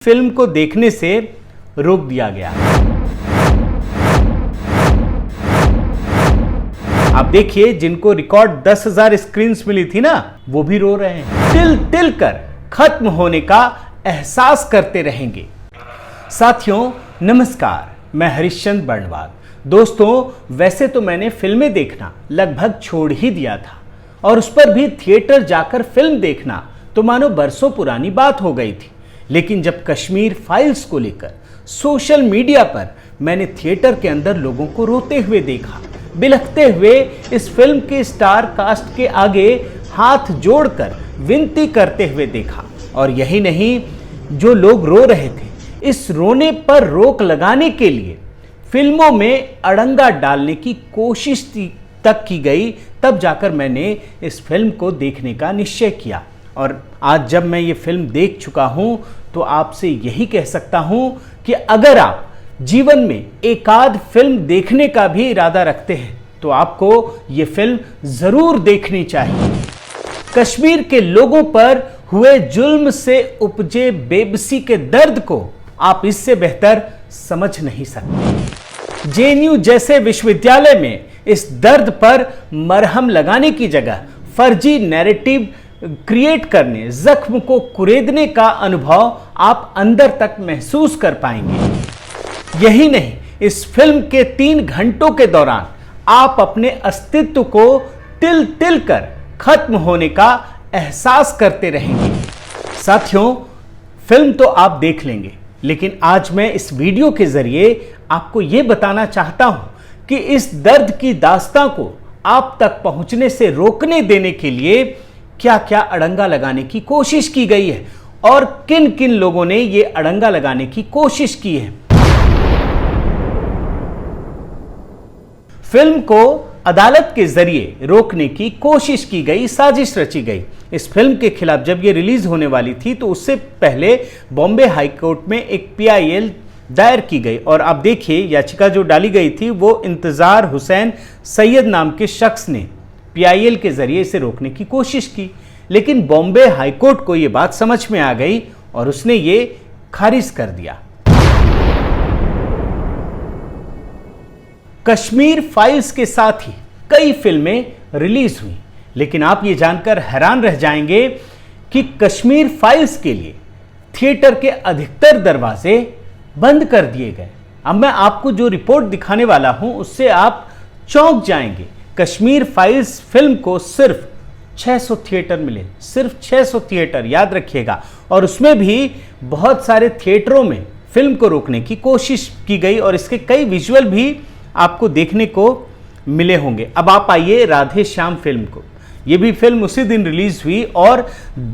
Film को देखने से रोक दिया गया। आप देखिए, जिनको रिकॉर्ड 10,000 स्क्रीन्स मिली थी ना, वो भी रो रहे हैं। तिल तिल कर खत्म होने का एहसास करते रहेंगे। साथियों नमस्कार, मैं हरिश्चंद्र बर्णवाल। दोस्तों, वैसे तो मैंने फिल्में देखना लगभग छोड़ ही दिया था, और उस पर भी थिएटर जाकर फिल्म देखना तो मानो बरसों पुरानी बात हो गई थी। लेकिन जब कश्मीर फाइल्स को लेकर सोशल मीडिया पर मैंने थिएटर के अंदर लोगों को रोते हुए देखा, बिलखते हुए इस फिल्म के स्टार कास्ट के आगे हाथ जोड़कर विनती करते हुए देखा, और यही नहीं, जो लोग रो रहे थे, इस रोने पर रोक लगाने के लिए फिल्मों में अड़ंगा डालने की कोशिश तक की गई। तब जाकर मैंने इस फिल्म को देखने का निश्चय किया, और आज जब मैं ये फिल्म देख चुका हूं तो आपसे यही कह सकता हूं कि अगर आप जीवन में एक आध फिल्म देखने का भी इरादा रखते हैं तो आपको ये फिल्म जरूर देखनी चाहिए। कश्मीर के लोगों पर हुए जुल्म से उपजे बेबसी के दर्द को आप इससे बेहतर समझ नहीं सकते। जेएनयू जैसे विश्वविद्यालय में इस दर्द पर मरहम लगाने की जगह फर्जी नैरेटिव क्रिएट करने, जख्म को कुरेदने का अनुभव आप अंदर तक महसूस कर पाएंगे। यही नहीं, इस फिल्म के 3 घंटों के दौरान आप अपने अस्तित्व को तिल तिल कर खत्म होने का एहसास करते रहेंगे। साथियों, फिल्म तो आप देख लेंगे, लेकिन आज मैं इस वीडियो के जरिए आपको यह बताना चाहता हूं कि इस दर्द की दास्तां को आप तक पहुंचने से रोकने देने के लिए क्या क्या अड़ंगा लगाने की कोशिश की गई है, और किन किन लोगों ने यह अड़ंगा लगाने की कोशिश की है। फिल्म को अदालत के जरिए रोकने की कोशिश की गई, साजिश रची गई। इस फिल्म के खिलाफ जब यह रिलीज होने वाली थी तो उससे पहले बॉम्बे हाईकोर्ट में एक PIL दायर की गई, और आप देखिए, याचिका जो डाली गई थी वो इंतजार हुसैन सैयद नाम के शख्स ने PIL के जरिए इसे रोकने की कोशिश की। लेकिन बॉम्बे हाईकोर्ट को यह बात समझ में आ गई और उसने ये खारिज कर दिया। कश्मीर फाइल्स के साथ ही कई फिल्में रिलीज हुई, लेकिन आप ये जानकर हैरान रह जाएंगे कि कश्मीर फाइल्स के लिए थिएटर के अधिकतर दरवाजे बंद कर दिए गए। अब मैं आपको जो रिपोर्ट दिखाने वाला हूं उससे आप चौंक जाएंगे। कश्मीर फाइल्स फिल्म को सिर्फ 600 थिएटर मिले, सिर्फ 600 थिएटर, याद रखिएगा। और उसमें भी बहुत सारे थिएटरों में फिल्म को रोकने की कोशिश की गई, और इसके कई विजुअल भी आपको देखने को मिले होंगे। अब आप आइए राधे श्याम फिल्म को। यह भी फिल्म उसी दिन रिलीज हुई और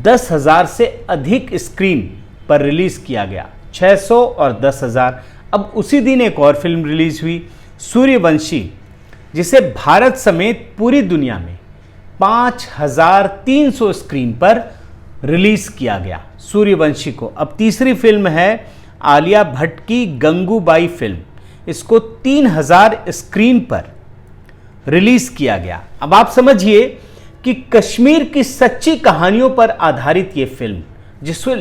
10,000 से अधिक स्क्रीन पर रिलीज किया गया। 600 और 10,000। अब उसी दिन एक और फिल्म रिलीज हुई, सूर्यवंशी, जिसे भारत समेत पूरी दुनिया में 5,300 स्क्रीन पर रिलीज किया गया, सूर्यवंशी को। अब तीसरी फिल्म है आलिया भट्ट की गंगूबाई फिल्म, इसको 3,000 स्क्रीन पर रिलीज किया गया। अब आप समझिए कि कश्मीर की सच्ची कहानियों पर आधारित यह फिल्म,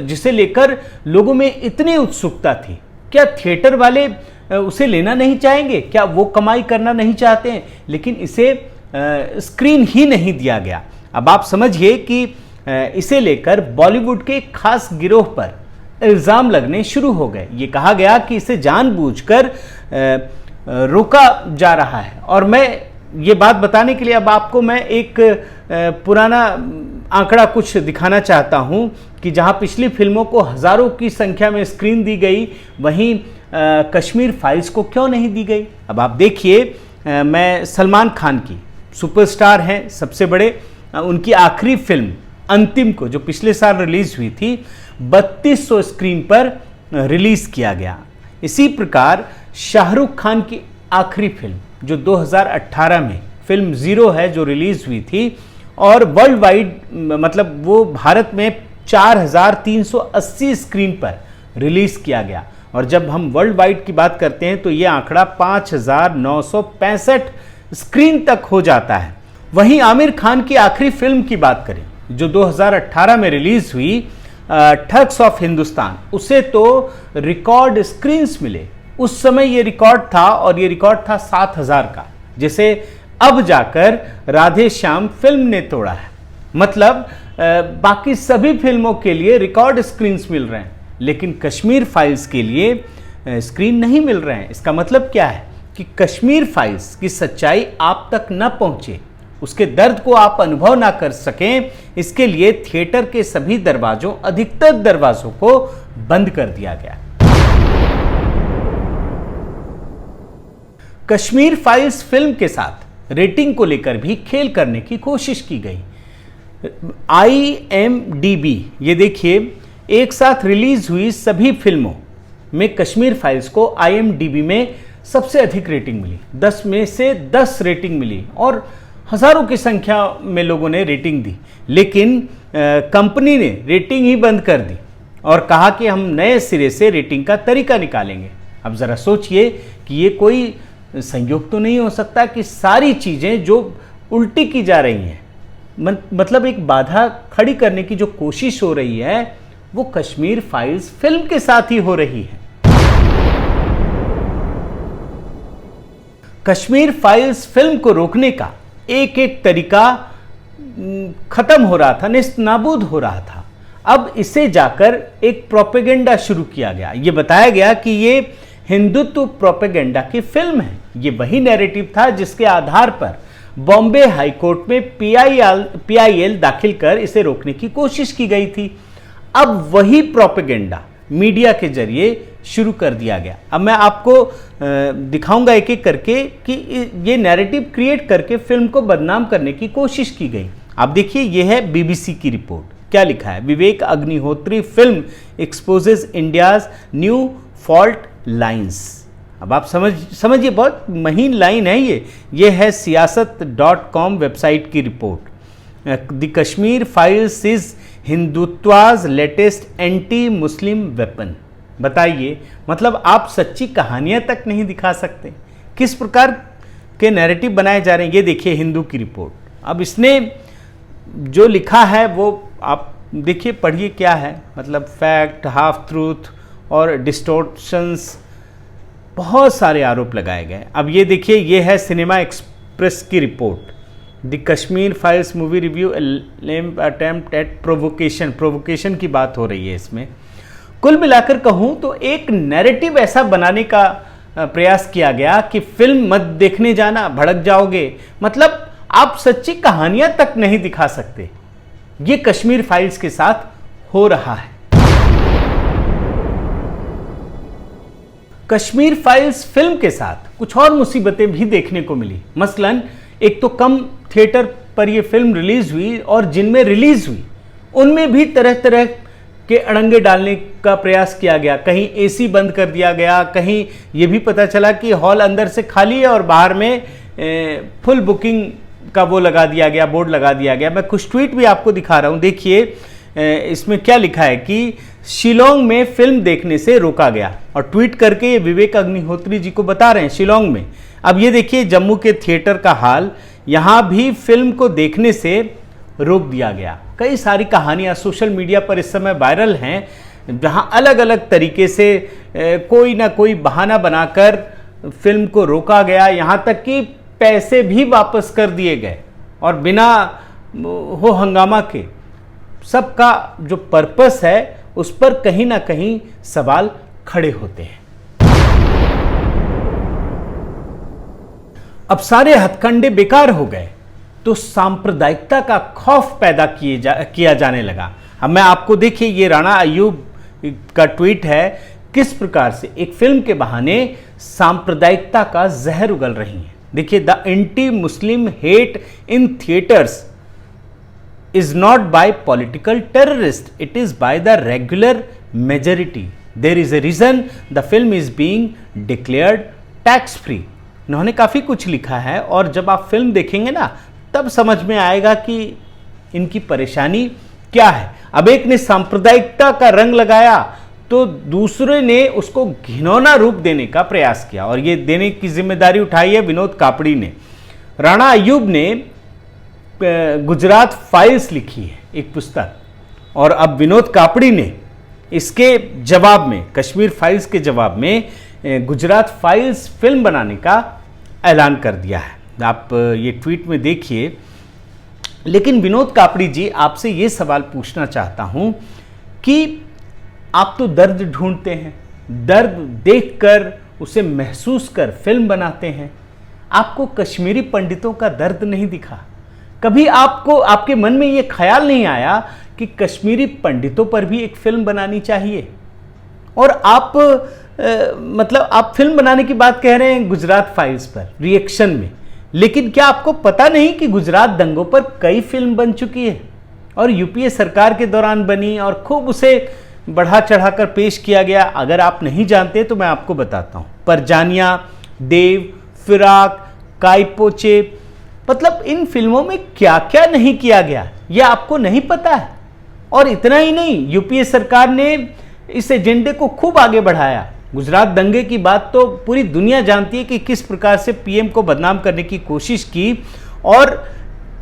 जिसे लेकर लोगों में इतनी उत्सुकता थी, क्या थिएटर वाले उसे लेना नहीं चाहेंगे? क्या वो कमाई करना नहीं चाहते हैं? लेकिन इसे स्क्रीन ही नहीं दिया गया। अब आप समझिए कि इसे लेकर बॉलीवुड के खास गिरोह पर इल्ज़ाम लगने शुरू हो गए। ये कहा गया कि इसे जानबूझकर रोका जा रहा है। और मैं ये बात बताने के लिए अब आपको मैं एक पुराना आंकड़ा कुछ दिखाना चाहता हूं कि जहां पिछली फिल्मों को हजारों की संख्या में स्क्रीन दी गई, वहीं कश्मीर फाइल्स को क्यों नहीं दी गई। अब आप देखिए, मैं सलमान खान की, सुपरस्टार हैं सबसे बड़े, उनकी आखिरी फिल्म अंतिम को, जो पिछले साल रिलीज हुई थी, 3200 स्क्रीन पर रिलीज किया गया। इसी प्रकार शाहरुख खान की आखिरी फिल्म जो 2018 में फिल्म जीरो है, जो रिलीज हुई थी, और वर्ल्ड वाइड मतलब वो भारत में 4,380 स्क्रीन पर रिलीज किया गया। और जब हम वर्ल्ड वाइड की बात करते हैं तो ये आंकड़ा 5,965 स्क्रीन तक हो जाता है। वहीं आमिर खान की आखिरी फिल्म की बात करें जो 2018 में रिलीज हुई, ठग्स ऑफ हिंदुस्तान, उसे तो रिकॉर्ड स्क्रीन्स मिले। उस समय ये रिकॉर्ड था और ये रिकॉर्ड था 7,000 का, जिसे अब जाकर राधे श्याम फिल्म ने तोड़ा है। मतलब बाकी सभी फिल्मों के लिए रिकॉर्ड स्क्रीन्स मिल रहे हैं, लेकिन कश्मीर फाइल्स के लिए स्क्रीन नहीं मिल रहे हैं। इसका मतलब क्या है कि कश्मीर फाइल्स की सच्चाई आप तक न पहुंचे, उसके दर्द को आप अनुभव ना कर सकें, इसके लिए थिएटर के सभी दरवाजों, अधिकतर दरवाजों को बंद कर दिया गया। कश्मीर फाइल्स फिल्म के साथ रेटिंग को लेकर भी खेल करने की कोशिश की गई। IMDb, ये देखिए, एक साथ रिलीज हुई सभी फिल्मों में कश्मीर फाइल्स को IMDb में सबसे अधिक रेटिंग मिली। 10 में से 10 रेटिंग मिली और हजारों की संख्या में लोगों ने रेटिंग दी, लेकिन कंपनी ने रेटिंग ही बंद कर दी और कहा कि हम नए सिरे से रेटिंग का तरीका निकालेंगे। अब जरा सोचिए कि ये कोई संयोग तो नहीं हो सकता कि सारी चीजें जो उल्टी की जा रही हैं, मतलब एक बाधा खड़ी करने की जो कोशिश हो रही है, वो कश्मीर फाइल्स फिल्म के साथ ही हो रही है। कश्मीर फाइल्स फिल्म को रोकने का एक एक तरीका खत्म हो रहा था, नेस्तनाबूद हो रहा था। अब इसे जाकर एक प्रोपेगेंडा शुरू किया गया। ये बताया गया कि ये हिंदुत्व प्रोपेगेंडा की फिल्म है। ये वही नैरेटिव था जिसके आधार पर बॉम्बे हाईकोर्ट में PIL दाखिल कर इसे रोकने की कोशिश की गई थी। अब वही प्रोपेगेंडा मीडिया के जरिए शुरू कर दिया गया। अब मैं आपको दिखाऊंगा एक एक करके कि ये नैरेटिव क्रिएट करके फिल्म को बदनाम करने की कोशिश की गई। आप देखिए, ये है BBC की रिपोर्ट। क्या लिखा है? Vivek Agnihotri film exposes India's new fault lines. अब आप समझिए, बहुत महीन लाइन है ये है सियासत.com वेबसाइट की report. The Kashmir files is Hindutva's latest anti Muslim weapon. बताइए, मतलब आप सच्ची कहानियां तक नहीं दिखा सकते? किस प्रकार के नैरेटिव बनाए जा रहे हैं? ये देखिए हिंदू की रिपोर्ट। अब इसने जो लिखा है वो आप देखिए, पढ़िए क्या है। मतलब फैक्ट, हाफ ट्रूथ और डिस्टोर्शंस, बहुत सारे आरोप लगाए गए। अब ये देखिए, ये है सिनेमा एक्सप्रेस की report. The Kashmir files movie review attempt at provocation की बात हो रही है इसमें। कुल मिलाकर कहूं तो एक नैरेटिव ऐसा बनाने का प्रयास किया गया कि फिल्म मत देखने जाना, भड़क जाओगे। मतलब आप सच्ची कहानियां तक नहीं दिखा सकते। ये कश्मीर फाइल्स के साथ हो रहा है। कश्मीर फाइल्स फिल्म के साथ कुछ और मुसीबतें भी देखने को मिली। मसलन एक तो कम थिएटर पर यह फिल्म रिलीज हुई और जिनमें रिलीज हुई उनमें भी तरह तरह के अड़ंगे डालने का प्रयास किया गया। कहीं AC बंद कर दिया गया, कहीं यह भी पता चला कि हॉल अंदर से खाली है और बाहर में फुल बुकिंग का वो लगा दिया गया, बोर्ड लगा दिया गया। मैं कुछ ट्वीट भी आपको दिखा रहा हूं। देखिए इसमें क्या लिखा है कि शिलोंग में फिल्म देखने से रोका गया, और ट्वीट करके ये विवेक अग्निहोत्री जी को बता रहे हैं शिलोंग में। अब ये देखिए जम्मू के थिएटर का हाल, यहां भी फिल्म को देखने से रोक दिया गया। कई सारी कहानियां सोशल मीडिया पर इस समय वायरल हैं, जहां अलग अलग तरीके से कोई ना कोई बहाना बनाकर फिल्म को रोका गया, यहां तक कि पैसे भी वापस कर दिए गए और बिना हो हंगामा के। सबका जो पर्पस है उस पर कहीं ना कहीं सवाल खड़े होते हैं। अब सारे हथकंडे बेकार हो गए तो सांप्रदायिकता का खौफ पैदा किया जाने लगा। अब मैं आपको देखिए, ये राणा अय्यूब का ट्वीट है, किस प्रकार से एक फिल्म के बहाने सांप्रदायिकता का जहर उगल रही है। देखिए, the anti Muslim hate in theatres is not by political terrorist, it is by the regular majority. There is a reason the film is being declared tax free. इन्होंने काफ़ी कुछ लिखा है और जब आप फिल्म देखेंगे ना तब समझ में आएगा कि इनकी परेशानी क्या है। अब एक ने सांप्रदायिकता का रंग लगाया तो दूसरे ने उसको घिनौना रूप देने का प्रयास किया, और ये देने की जिम्मेदारी उठाई है विनोद कापड़ी ने। राणा अय्यूब ने गुजरात फाइल्स लिखी है, एक पुस्तक, और अब विनोद कापड़ी ने इसके जवाब में, कश्मीर फाइल्स के जवाब में गुजरात फाइल्स फिल्म बनाने का ऐलान कर दिया है। आप ये ट्वीट में देखिए। लेकिन विनोद कापड़ी जी, आपसे ये सवाल पूछना चाहता हूं कि आप तो दर्द ढूंढते हैं, दर्द देखकर उसे महसूस कर फिल्म बनाते हैं, आपको कश्मीरी पंडितों का दर्द नहीं दिखा? कभी आपको, आपके मन में ये ख्याल नहीं आया कि कश्मीरी पंडितों पर भी एक फिल्म बनानी चाहिए? और आप मतलब आप फिल्म बनाने की बात कह रहे हैं गुजरात फाइल्स पर रिएक्शन में, लेकिन क्या आपको पता नहीं कि गुजरात दंगों पर कई फिल्म बन चुकी है और यूपीए सरकार के दौरान बनी और खूब उसे बढ़ा चढ़ाकर पेश किया गया? अगर आप नहीं जानते तो मैं आपको बताता हूं। परजानिया, देव, फिराक, काइपोचे, मतलब इन फिल्मों में क्या क्या नहीं किया गया यह आपको नहीं पता है। और इतना ही नहीं, यूपीए सरकार ने इस एजेंडे को खूब आगे बढ़ाया। गुजरात दंगे की बात तो पूरी दुनिया जानती है कि किस प्रकार से पीएम को बदनाम करने की कोशिश की, और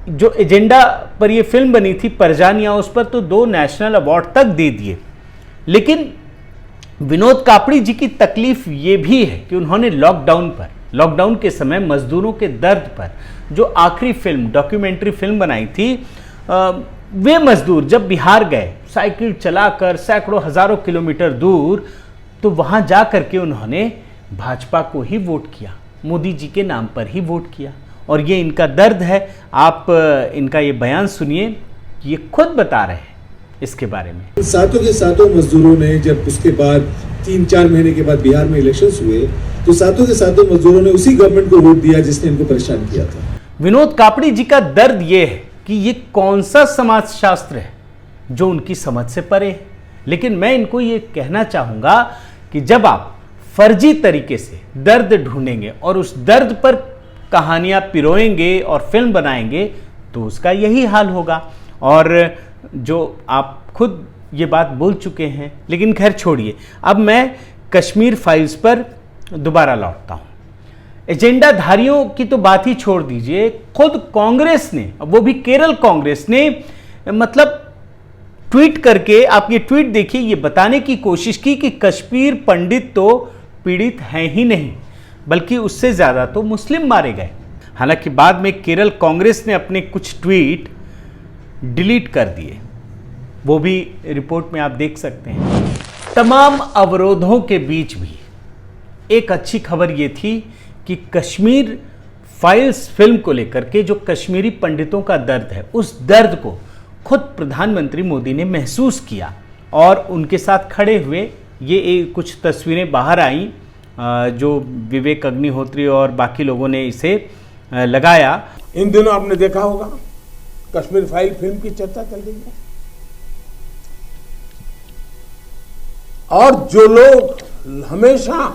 जो एजेंडा पर यह फिल्म बनी थी परजानिया, उस पर तो 2 नेशनल अवार्ड तक दे दिए। लेकिन विनोद कापड़ी जी की तकलीफ ये भी है कि उन्होंने लॉकडाउन के समय मजदूरों के दर्द पर जो आखिरी फिल्म, डॉक्यूमेंट्री फिल्म बनाई थी, वे मजदूर जब बिहार गए साइकिल चलाकर सैकड़ों हजारों किलोमीटर दूर, तो वहां जा करके उन्होंने भाजपा को ही वोट किया, मोदी जी के नाम पर ही वोट किया। और ये इनका दर्द है। आप इनका ये बयान सुनिए, ये खुद बता रहे हैं इसके बारे में। सातों के सातों मजदूरों ने, जब उसके बाद 3-4 महीने के बाद बिहार में इलेक्शंस हुए, तो सातों के सातों मजदूरों ने उसी गवर्नमेंट को वोट दिया जिसने इनको परेशान किया था। विनोद कापड़ी जी का दर्द ये है कि ये कौन सा समाजशास्त्र है जो उनकी समझ से परे है। लेकिन मैं इनको ये कहना चाहूंगा कि जब आप फर्जी तरीके से दर्द ढूंढेंगे और उस दर्द पर कहानियां पिरोएंगे और फिल्म बनाएंगे, तो उसका यही हाल होगा। और जो आप खुद ये बात बोल चुके हैं, लेकिन खैर छोड़िए, अब मैं कश्मीर फाइल्स पर दोबारा लौटता हूं। एजेंडाधारियों की तो बात ही छोड़ दीजिए, खुद कांग्रेस ने, वो भी केरल कांग्रेस ने, मतलब ट्वीट करके, आप ये ट्वीट देखिए, ये बताने की कोशिश की कि कश्मीर पंडित तो पीड़ित हैं ही नहीं, बल्कि उससे ज्यादा तो मुस्लिम मारे गए। हालांकि बाद में केरल कांग्रेस ने अपने कुछ ट्वीट डिलीट कर दिए, वो भी रिपोर्ट में आप देख सकते हैं। तमाम अवरोधों के बीच भी एक अच्छी खबर ये थी कि कश्मीर फाइल्स फिल्म को लेकर के जो कश्मीरी पंडितों का दर्द है, उस दर्द को खुद प्रधानमंत्री मोदी ने महसूस किया और उनके साथ खड़े हुए। ये कुछ तस्वीरें बाहर आई जो विवेक अग्निहोत्री और बाकी लोगों ने इसे लगाया। इन दिनों आपने देखा होगा कश्मीर फाइल फिल्म की चर्चा चल रही है, और जो लोग हमेशा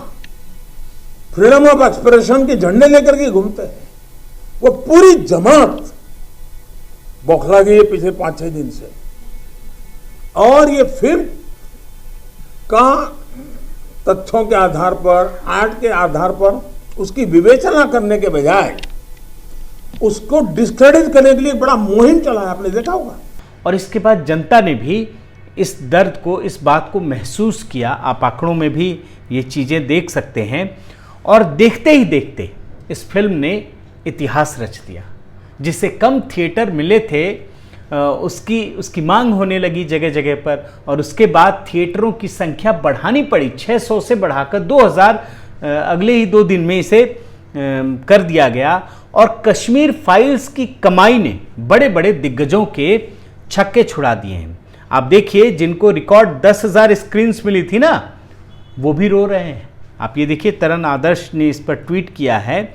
फ्रीडम ऑफ एक्सप्रेशन के झंडे लेकर के घूमते हैं, वो पूरी जमात बौखला गई है पिछले 5-6 दिन से। और ये फिल्म का तथ्यों के आधार पर, आर्ट के आधार पर उसकी विवेचना करने के बजाय उसको डिस्क्रेडिट करने के लिए बड़ा मुहिम चला है, आपने देखा होगा। और इसके बाद जनता ने भी इस दर्द को, इस बात को महसूस किया। आप आंकड़ों में भी ये चीज़ें देख सकते हैं। और देखते ही देखते इस फिल्म ने इतिहास रच दिया। जिसे कम थिएटर मिले थे, उसकी मांग होने लगी जगह जगह पर, और उसके बाद थिएटरों की संख्या बढ़ानी पड़ी, 600 से बढ़ाकर 2000 अगले ही 2 दिन में इसे कर दिया गया। और कश्मीर फाइल्स की कमाई ने बड़े बड़े दिग्गजों के छक्के छुड़ा दिए हैं। आप देखिए, जिनको रिकॉर्ड 10,000 स्क्रीन्स मिली थी ना, वो भी रो रहे हैं। आप ये देखिए, तरन आदर्श ने इस पर ट्वीट किया है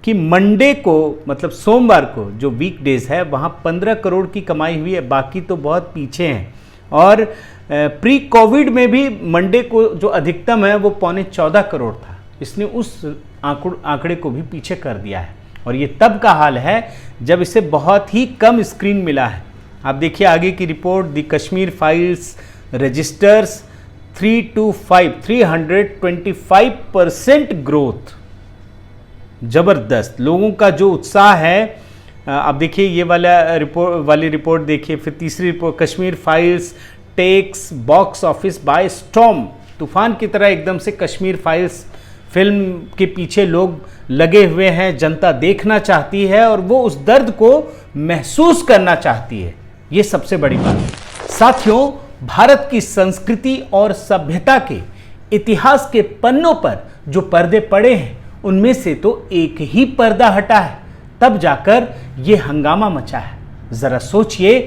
कि मंडे को, मतलब सोमवार को जो वीकडेज है, वहाँ 15 करोड़ की कमाई हुई है, बाकी तो बहुत पीछे हैं। और प्री कोविड में भी मंडे को जो अधिकतम है वो 14.25 करोड़ था। इसने उस आंकड़े को भी पीछे कर दिया है। और ये तब का हाल है जब इसे बहुत ही कम स्क्रीन मिला है। आप देखिए आगे की report, the Kashmir files registers 325% growth. जबरदस्त, लोगों का जो उत्साह है अब देखिए ये वाली रिपोर्ट देखिए, फिर तीसरी report, Kashmir files takes box office by storm. तूफान की तरह एकदम से कश्मीर फाइल्स फिल्म के पीछे लोग लगे हुए हैं, जनता देखना चाहती है और वो उस दर्द को महसूस करना चाहती है। ये सबसे बड़ी बात है। साथियों, भारत की संस्कृति और सभ्यता के इतिहास के पन्नों पर जो पर्दे पड़े हैं उनमें से तो एक ही पर्दा हटा है, तब जाकर ये हंगामा मचा है। जरा सोचिए,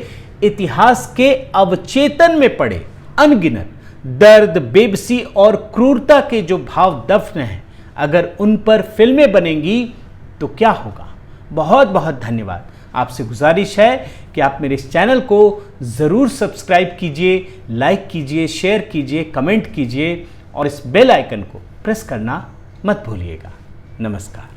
इतिहास के अवचेतन में पड़े अनगिनत दर्द, बेबसी और क्रूरता के जो भाव दफन हैं, अगर उन पर फिल्में बनेंगी तो क्या होगा। बहुत बहुत धन्यवाद। आपसे गुजारिश है कि आप मेरे इस चैनल को ज़रूर सब्सक्राइब कीजिए, लाइक कीजिए, शेयर कीजिए, कमेंट कीजिए और इस बेल आइकन को प्रेस करना मत भूलिएगा। नमस्कार।